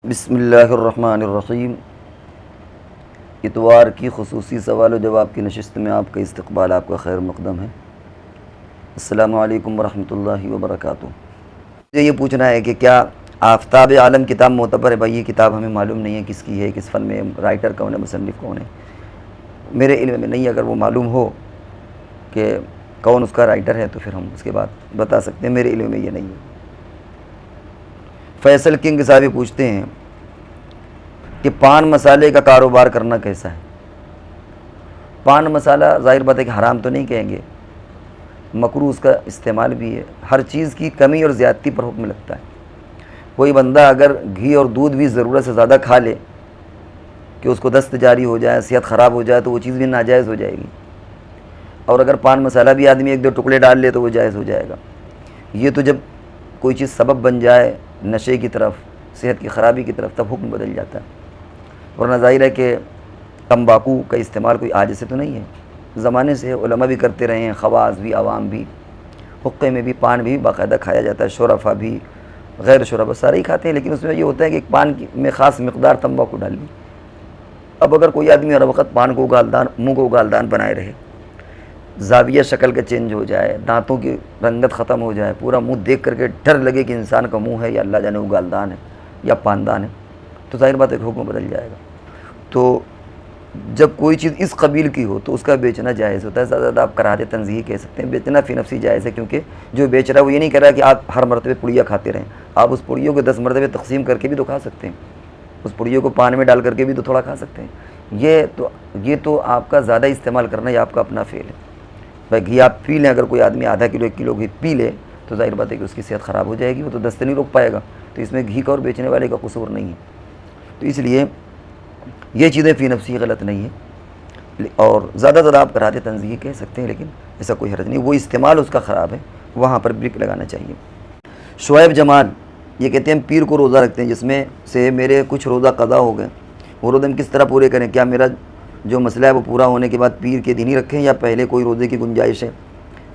बिस्मिल्लाहिर्रहमानिर्रहीम। इतवार की ख़ुसूसी सवाल व जवाब की नशिस्त में आपका इस्तक़बाल, आपका खैर मक़दम है। अस्सलामु अलैकुम वरहमतुल्लाहि वबरकातुहू। मुझे ये पूछना है कि क्या आफ़ताब आलम किताब मोतबर है? भाई ये किताब हमें मालूम नहीं है किसकी है, किस फ़न में, राइटर कौन है, मुसन्निफ़ कौन है, मेरे इल्म में नहीं। अगर वो मालूम हो कि कौन उसका राइटर है तो फिर हम उसके बाद बता सकते हैं, मेरे इल्म में ये नहीं है। फैसल किंग साहब ये पूछते हैं कि पान मसाले का कारोबार करना कैसा है। पान मसाला ज़ाहिर बात है कि हराम तो नहीं कहेंगे, मकरूह उसका इस्तेमाल भी है। हर चीज़ की कमी और ज़्यादती पर हुक्म लगता है। कोई बंदा अगर घी और दूध भी ज़रूरत से ज़्यादा खा ले कि उसको दस्त जारी हो जाए, सेहत ख़राब हो जाए, तो वो चीज़ भी नाजायज़ हो जाएगी। और अगर पान मसाला भी आदमी एक दो टुकड़े डाल ले तो वो जायज़ हो जाएगा। ये तो जब कोई चीज़ सबब बन जाए नशे की तरफ, सेहत की ख़राबी की तरफ, तब हुक्म बदल जाता है। वरना ज़ाहिर है कि तंबाकू का इस्तेमाल कोई आज से तो नहीं है, ज़माने से उलमा भी करते रहे हैं, ख़वास भी, आवाम भी। हुक्के में भी पान भी बाकायदा खाया जाता है, शुरफा भी, गैर शुरफा सारे ही खाते हैं। लेकिन उसमें ये होता है कि पान में ख़ास मकदार तंबाकू डाल ली। अब अगर कोई आदमी हर वक्त पान को उगालदान, मुँह को उगालदान बनाए रहे, ज़ाविया शक्ल का चेंज हो जाए, दांतों की रंगत ख़त्म हो जाए, पूरा मुंह देख करके डर लगे कि इंसान का मुंह है या अल्लाह जाने उगालदान है या पानदान है, तो ज़ाहिर बात है हुक्म बदल जाएगा। तो जब कोई चीज़ इस कबील की हो तो उसका बेचना जायज़ होता है। ज़्यादा ज़्यादा आप कराहते तंज़ीह कह सकते हैं, बेचना फ़ी नफ्सी जायज़ है। क्योंकि जो बेच रहा है वो ये नहीं कह रहा कि आप हर मरतबे पुड़िया खाते रहें, आप उस पुड़ियों को 10 मरतबे तकसीम करके भी तो खा सकते हैं, उस पुड़ियों को पान में डाल करके भी तो थोड़ा खा सकते हैं। ये तो आपका ज़्यादा इस्तेमाल करना, ये आपका अपना फेल है। भाई घी आप पी लें, अगर कोई आदमी आधा किलो 1 किलो घी पी ले तो ज़ाहिर बात है कि उसकी सेहत ख़राब हो जाएगी, वो तो दस्त नहीं रोक पाएगा। तो इसमें घी का और बेचने वाले का कसूर नहीं है। तो इसलिए ये चीज़ें फ़ी नफ्सी गलत नहीं है, और ज़्यादा ज़्यादा आप कराते तंज़ीह कह सकते हैं, लेकिन ऐसा कोई हर्ज नहीं। वो इस्तेमाल उसका ख़राब है, वहाँ पर ब्रेक लगाना चाहिए। शुएब जमाल ये कहते हैं पीर को रोज़ा रखते हैं जिसमें से मेरे कुछ रोज़ा क़ज़ा हो गए, वो रोज़े हम किस तरह पूरे करें? क्या मेरा जो मसला है वो पूरा होने के बाद पीर के दिन ही रखें या पहले कोई रोज़े की गुंजाइश है?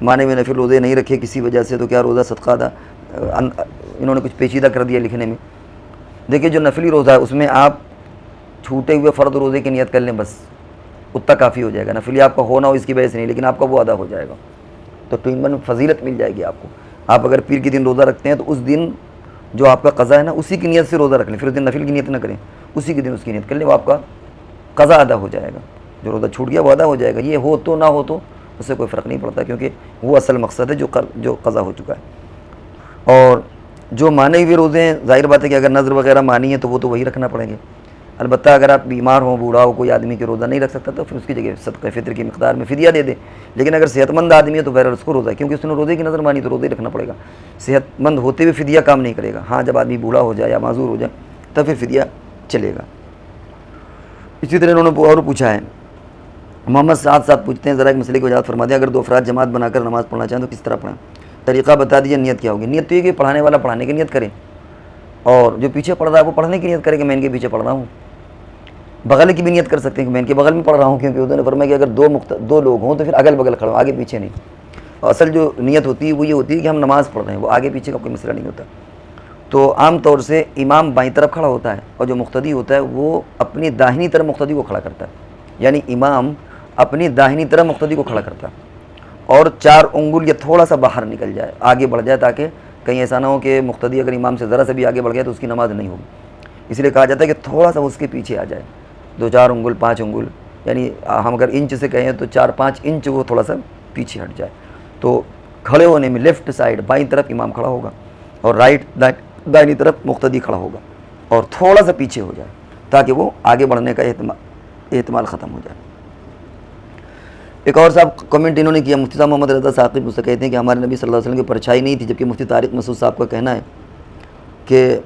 माने में नफिल रोज़े नहीं रखे किसी वजह से, तो क्या रोज़ा सदका था? इन्होंने कुछ पेचीदा कर दिया लिखने में। देखिए, जो नफली रोज़ा है उसमें आप छूटे हुए फ़र्द रोज़े की नियत कर लें, बस उतना काफ़ी हो जाएगा। नफली आपका हो ना हो इसकी वजह से नहीं, लेकिन आपका वो अदा हो जाएगा, तो 2 इन 1 फजीलत मिल जाएगी आपको। आप अगर पीर के दिन रोज़ा रखते हैं तो उस दिन जो आपका क़ज़ा है ना, उसी की नियत से रोज़ा रख लें, फिर उस दिन नफिल की नियत ना करें, उसी के दिन उसकी नियत कर लें, वो आपका क़ज़ा अदा हो जाएगा। जो रोज़ा छूट गया वो अदा हो जाएगा। ये हो तो ना हो तो उससे कोई फ़र्क नहीं पड़ता, क्योंकि वो असल मकसद है जो क़ज़ा हो चुका है। और जो माने हुए रोज़े हैं, ज़ाहिर बात है कि अगर नज़र वगैरह मानी है तो वो तो वही रखना पड़ेंगे। अलबत्ता अगर आप बीमार हो, बूढ़ा हो, कोई आदमी के रोज़ा नहीं रख सकता तो फिर उसकी जगह सदक़े फ़ित्र की मिक़दार में फ़िदिया दे दे। लेकिन अगर सेहतमंद आदमी है तो बहरहाल उसको रोज़ा, क्योंकि उसने रोज़े की नज़र मानी तो रोज़े ही रखना पड़ेगा। सेहतमंद होते हुए फ़िदिया काम नहीं करेगा। हाँ, जब आदमी बूढ़ा हो जाए या माजूर हो जाए तब फिर फ़िदिया चलेगा। इसी तरह इन्होंने और पूछा है, मोहम्मद साहब पूछते हैं ज़रा एक मसले की वजाहत फरमा दें, अगर 2 अफराद जमात बनाकर नमाज़ पढ़ना चाहें तो किस तरह पढ़ें? तरीक़ा बता दीजिए। नियत क्या होगी? नियत तो ये कि पढ़ाने वाला पढ़ाने की नियत करे और जो पीछे पढ़ रहा है वो पढ़ने की नियत करे कि मैं इनके पीछे पढ़ रहा हूँ। बगल की भी नियत कर सकते हैं कि मैं इनके बगल में पढ़ रहा हूँ, क्योंकि उन्होंने फरमाया कि अगर 2 लोग हों तो फिर अगल बगल खड़े हो, आगे पीछे नहीं। और असल जो नियत होती है वो ये होती है कि हम नमाज़ पढ़ रहे हैं, वो आगे पीछे का कोई मसला नहीं होता। तो आम तौर से इमाम बाईं तरफ खड़ा होता है और जो मुक़्तदी होता है वो अपनी दाहिनी तरफ मुक़्तदी को खड़ा करता है, यानी इमाम अपनी दाहिनी तरफ मुक़्तदी को खड़ा करता है और 4 उंगल या थोड़ा सा बाहर निकल जाए, आगे बढ़ जाए, ताकि कहीं ऐसा ना हो कि मुक़्तदी अगर इमाम से ज़रा सा भी आगे बढ़ गया तो उसकी नमाज़ नहीं होगी। इसलिए कहा जाता है कि थोड़ा सा उसके पीछे आ जाए, 2-4 उंगल, 5 उंगल, यानी हम अगर इंच से कहें तो 4-5 इंच वो थोड़ा सा पीछे हट जाए। तो खड़े होने में लेफ़्ट साइड बाईं तरफ इमाम खड़ा होगा और राइट दाहिनी तरफ मुक़्तदी खड़ा होगा और थोड़ा सा पीछे हो जाए ताकि वो आगे बढ़ने का एहतमाल ख़त्म हो जाए। एक और साहब कमेंट इन्होंने किया, मुफ्ती साहब मोहम्मद रज़ा साकिब मुझसे कहते हैं कि हमारे नबी सल्लल्लाहु अलैहि वसल्लम की परछाई नहीं थी, जबकि मुफ्ती तारिक मसूद साहब का कहना है कि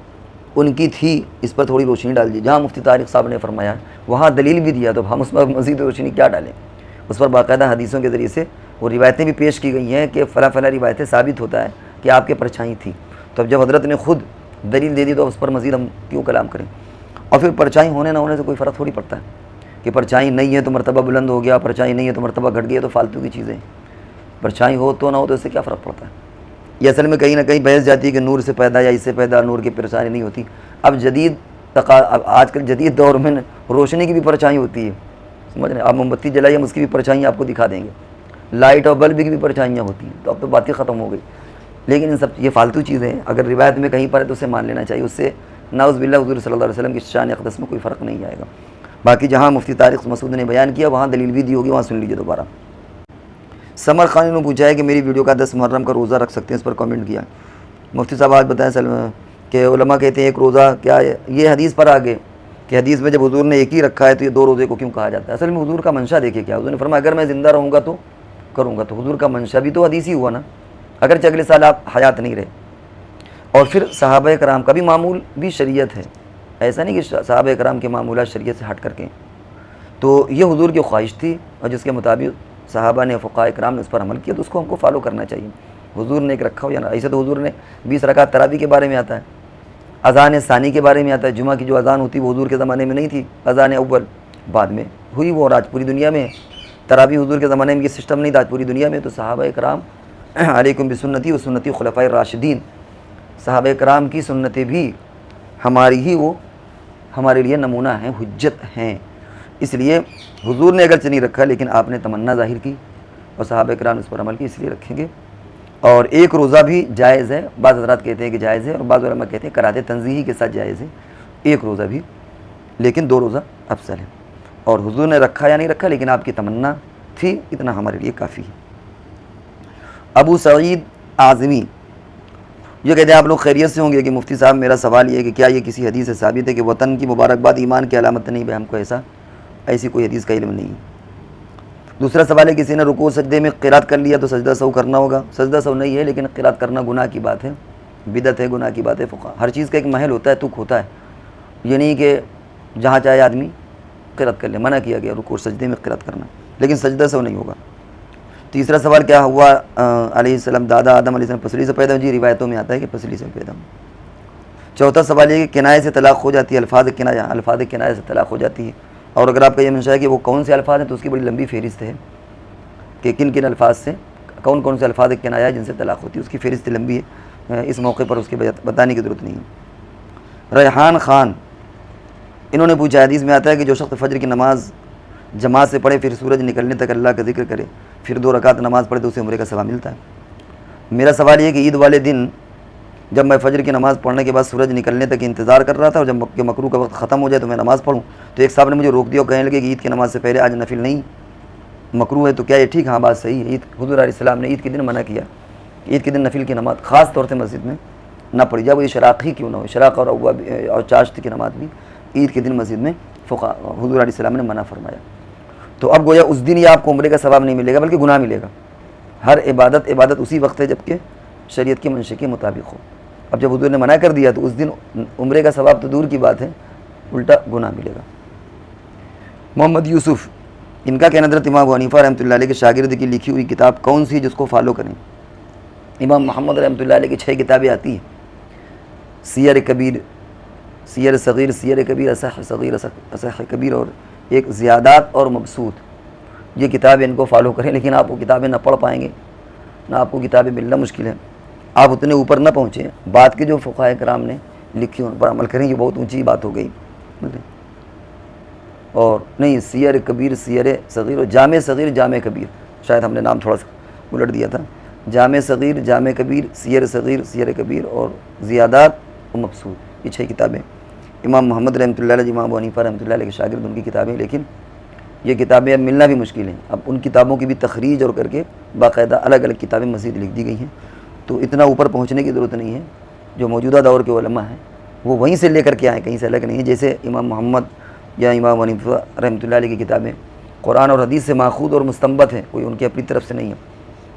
उनकी थी। इस पर थोड़ी रोशनी डाल दी। जहाँ मुफ्ती तारिक साहब ने फरमाया वहाँ दलील भी दिया, तो हम उस पर मज़ीद रोशनी क्या डालें? उस पर बाकायदा हदीसों के ज़रिए से वो रिवायतें भी पेश की गई हैं कि फ़ला फ़ला रिवायतें साबित होता है कि आपके परछाई थी। तो अब जब हज़रत ने खुद दलील दे दी तो उस पर मज़ीद हम क्यों कलाम करें? और फिर परछाई होने ना होने से कोई फ़र्क थोड़ी पड़ता है कि परछाई नहीं है तो मरतबा बुलंद हो गया, परछाई नहीं है तो मरतबा घट गया, तो फालतू की चीज़ें। परछाई हो तो ना हो तो इससे क्या फ़र्क पड़ता है? ये असल में कहीं ना कहीं बहस जाती है कि नूर से पैदा या इससे पैदा, नूर की परेशानी नहीं होती। अब जदीद अब आजकल जदीद दौर में रोशनी की भी परछाई होती है, समझ रहे हैं। आप मोमबत्ती जलाइए, हम उसकी भी परछाई आपको दिखा देंगे। लाइट और बल्ब की भी परछाइयाँ होती हैं। तो अब तो बातें ख़त्म हो गई। लेकिन इन सब ये फालतू चीज़ें हैं, अगर रिवायत में कहीं पर है तो उसे मान लेना चाहिए। उससे नाउज़ बिल्लाह हुज़ूर सल्लल्लाहु अलैहि वसल्लम की शान अक़दस में कोई फ़र्क नहीं आएगा। बाकी जहाँ मुफ्ती तारिक मसूद ने बयान किया वहाँ दलील भी दी होगी, वहाँ सुन लीजिए दोबारा। समर खान ने पूछा है कि मेरी वीडियो का 10 मुहर्रम का रोज़ा रख सकते हैं, इस पर कमेंट किया। मुफ्ती साहब आज बताएं कि उलमा कहते हैं एक रोज़ा क्या है, ये हदीस पर आगे कि हदीस में जब हुजूर ने एक ही रखा है तो ये 2 रोज़े को क्यों कहा जाता है। असल में हुजूर का मंशा देखिए क्या, हुजूर ने फरमाया अगर मैं ज़िंदा रहूँगा तो करूँगा, तो हुजूर का मंशा भी तो हदीस ही हुआ ना, अगर अगले साल आप हयात नहीं रहे। और फिर सहाबा कराम का भी मामूल भी शरीयत है, ऐसा नहीं कि सहाबा कराम के मामूलात शरीयत से हट करके। तो ये हुजूर की ख्वाहिश थी और जिसके मुताबिक सहाबा ने फ़ुक़हा कराम ने उस पर अमल किया, तो उसको हमको फॉलो करना चाहिए। हुजूर ने एक रखा हो या ना, ऐसे तो हुजूर ने 20 रकात तरावी के बारे में आता है, अज़ान सानी के बारे में आता है। जुमा की जो अज़ान होती है वो हुजूर के ज़माने में नहीं थी, अज़ान अव्वल बाद में हुई वो, और आज पूरी दुनिया में तरावी हुजूर के ज़माने में ये सिस्टम नहीं था, आज पूरी दुनिया में। तो सहाबा कराम अलैकुम बिसुन्नती व सुन्नती खुलफ़ाए राशिदीन, सहाबा कराम की सुन्नतें भी हमारी ही वो हमारे लिए नमूना हैं, हुज्जत हैं। इसलिए हुजूर ने अगरचे नहीं रखा लेकिन आपने तमन्ना ज़ाहिर की और सहाबा कराम ने उस पर अमल की, इसलिए रखेंगे। और एक रोज़ा भी जायज़ है, बाज़ हज़रात कहते हैं कि जायज़ है और बाज़ उलमा कहते हैं कराते तंज़ीही के साथ जायज़ है एक रोज़ा भी, लेकिन 2 रोज़ा अफसल है। और हुजूर ने रखा या नहीं रखा, लेकिन आपकी तमन्ना थी, इतना हमारे लिए काफ़ी है। अबू सईद आज़मी ये कहते हैं आप लोग खैरियत से होंगे कि मुफ्ती साहब मेरा सवाल ये है कि क्या ये किसी हदीस से साबित है कि वतन की मुबारकबाद ईमान की अलामत नहीं है। हमको ऐसी कोई हदीस का इल्म नहीं है। दूसरा सवाल है किसी ने रुकू सजदे में क़िरात कर लिया तो सजदा सऊ करना होगा। सजदा सऊ नहीं है, लेकिन क़िरात करना गुनाह की बात है, बिदत है, गुनाह की बात है। फ़ुक़हा हर चीज़ का एक महल होता है, तुक होता है। ये नहीं कि जहाँ चाहे आदमी क़िरात कर ले, मना किया गया रुकू सजदे में क़िरात करना, लेकिन सजदा सऊ नहीं होगा। तीसरा सवाल क्या हुआ अलैहिस्सलाम दादा आदम अलैहिस्सलाम पसली से पैदा, जी रिवायतों में आता है कि पसली से पैदा। चौथा सवाल ये कि किनाए से तलाक़ हो जाती है, अल्फाज़ किनाया से तलाक़ हो जाती है। और अगर आपका ये मंशा है कि वो कौन से अल्फाज हैं तो उसकी बड़ी लंबी फहरिस्त है कि किन किन अल्फाज से कौन कौन से अल्फाज किनाया है जिनसे तलाक़ होती है, उसकी फहरिस्त लंबी है, इस मौके पर उसके बताने की ज़रूरत नहीं है। रेहान ख़ान इन्होंने पूछा हदीस में आता है कि जो शख्स फजर की नमाज़ जमात से पढ़े फिर सूरज निकलने तक अल्लाह का जिक्र करे फिर 2 रकात नमाज़ पढ़े तो उसे उम्रे का सवाब मिलता है। मेरा सवाल ये कि ईद वाले दिन जब मैं फ़जर की नमाज़ पढ़ने के बाद सूरज निकलने तक इंतज़ार कर रहा था और जब मकरूह का वक्त ख़त्म हो जाए तो मैं नमाज़ पढ़ूँ, तो एक साहब ने मुझे रोक दिया और कहने लगे कि ईद की नमाज़ से पहले आज नफिल नहीं, मकरूह है, तो क्या ये ठीक? हाँ बात सही है। ईद हुज़ूर अलैहिस्सलाम ने ईद के दिन मना किया, ईद के दिन नफिल की नमाज़ ख़ास तौर से मस्जिद में ना पढ़ी जाए, वो इशराक़ ही क्यों ना हो, इशराक़ और चाश्त की नमाज़ भी ईद के दिन मस्जिद में हुज़ूर अलैहिस्सलाम ने मना फरमाया। तो अब गोया उस दिन या आपको उम्रे का सवाब नहीं मिलेगा बल्कि गुनाह मिलेगा। हर इबादत उसी वक्त है जबकि शरीयत के मंशे के मुताबिक हो। अब जब हुज़ूर ने मना कर दिया तो उस दिन उम्रे का सवाब तो दूर की बात है, उल्टा गुनाह मिलेगा। मोहम्मद यूसुफ़ इनका कहना हज़रत इमाम अबू हनीफ़ा रहमतुल्लाह अलैह के शागिर्द की लिखी हुई किताब कौन सी जिसको फॉलो करें। इमाम मोहम्मद रहमतुल्लाह अलैह की 6 किताबें आती हैं, सियर कबीर, सियर सग़ीर, सियर कबीर, असह सग़ीर, असह कबीर और एक ज़ियादात और मबसूत। ये किताबें इनको फॉलो करें, लेकिन आप वो किताबें ना पढ़ पाएंगे, ना आपको किताबें मिलना मुश्किल है, आप उतने ऊपर ना पहुँचे। बात के जो फ़ुक़हा कराम ने लिखी उन पर अमल करें, ये बहुत ऊंची बात हो गई। और नहीं, सियर कबीर, सियर सग़ीर और जामे सग़ीर, जामे कबीर, शायद हमने नाम थोड़ा सा उलट दिया था। जामे सग़ीर, जामे कबीर, सियर सग़ीर, सियर कबीर और ज़ियादात और मबसूत, ये 6 किताबें इमाम मोहम्मद रहमतुल्लाह अलैह, इमाम अबू हनीफ़ा रहमतुल्लाह अलैह के शागिर्द उनकी किताबें, लेकिन ये किताबें अब मिलना भी मुश्किल है। अब उन किताबों की भी तखरीज और करके बाकायदा अलग अलग किताबें मज़ीद लिख दी गई हैं, तो इतना ऊपर पहुँचने की ज़रूरत नहीं है। जो मौजूदा दौर के उलमा हैं वो वहीं से लेकर के आए, कहीं से अलग नहीं है। जैसे इमाम मोहम्मद या इमाम हनीफ़ा रहमतुल्लाह अलैह की किताबें कुरान और हदीस से माखूद और मुस्तंबत हैं, कोई उनकी अपनी तरफ से नहीं है।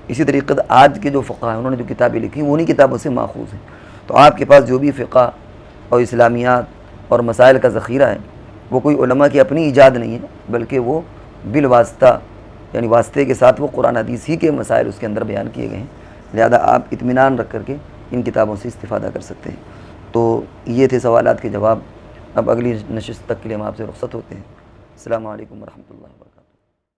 इसी तरीक़े से आज के जो फ़ुक़हा हैं उन्होंने जो किताबें लिखी उन्हीं किताबों से माखूज़ हैं। तो आपके पास जो भी फ़िक़ा और इस्लामियात और मसाइल का ज़ख़ीरा है वो कोई उलमा की अपनी ईजाद नहीं है, बल्कि वो बिल वास्ता यानी वास्ते के साथ वो कुरान हदीस ही के मसाइल उसके अंदर बयान किए गए हैं। लिहाजा आप इत्मीनान रख करके इन किताबों से इस्तिफ़ादा कर सकते हैं। तो ये थे सवालात के जवाब। अब अगली नशिस्त तक के लिए हम आपसे रुख़्सत होते हैं। अस्सलामु अलैकुम व रहमतुल्लाहि व बरकातहू।